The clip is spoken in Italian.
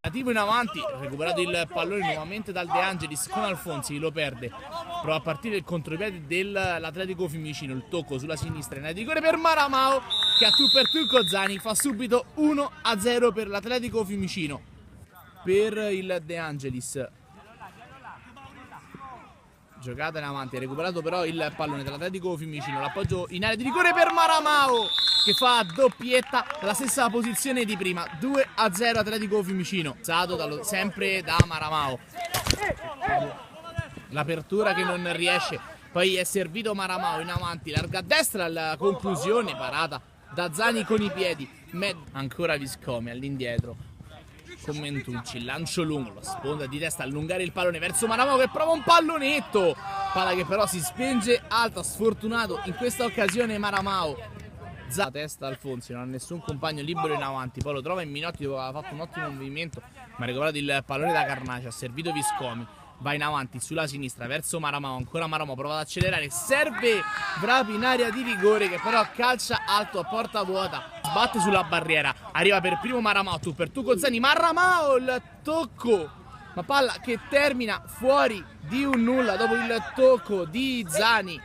Tentativo in avanti, recuperato il pallone nuovamente dal De Angelis con Alfonsi, lo perde. Prova a partire il contropiede dell'Atletico Fiumicino, il tocco sulla sinistra in area di rigore per Maramao che a tu per tu Cozzani fa subito 1-0 per l'Atletico Fiumicino. Per il De Angelis, giocata in avanti, ha recuperato però il pallone dell'Atletico Fiumicino, l'appoggio in area di rigore per Maramao che fa doppietta dalla stessa posizione di prima. 2-0 Atletico Fiumicino, sempre da Maramao. L'apertura che non riesce, poi è servito Maramao in avanti, larga a destra, alla conclusione parata da Zani con i piedi. Ancora Viscomi all'indietro con Mentucci, lancio lungo, la sponda di testa, allungare il pallone verso Maramao che prova un pallonetto, palla che però si spinge alta, sfortunato in questa occasione Maramao. La testa Alfonsi, non ha nessun compagno libero in avanti, poi lo trova in Minotti dove aveva fatto un ottimo movimento, ma ha recuperato il pallone da Carnace, ha servito Viscomi, va in avanti sulla sinistra verso Maramao, ancora Maramao prova ad accelerare, serve Vrapi in area di rigore che però calcia alto a porta vuota, sbatte sulla barriera, arriva per primo Maramao, tu per tu Cozzani, Maramao il tocco, ma palla che termina fuori di un nulla dopo il tocco di Zani.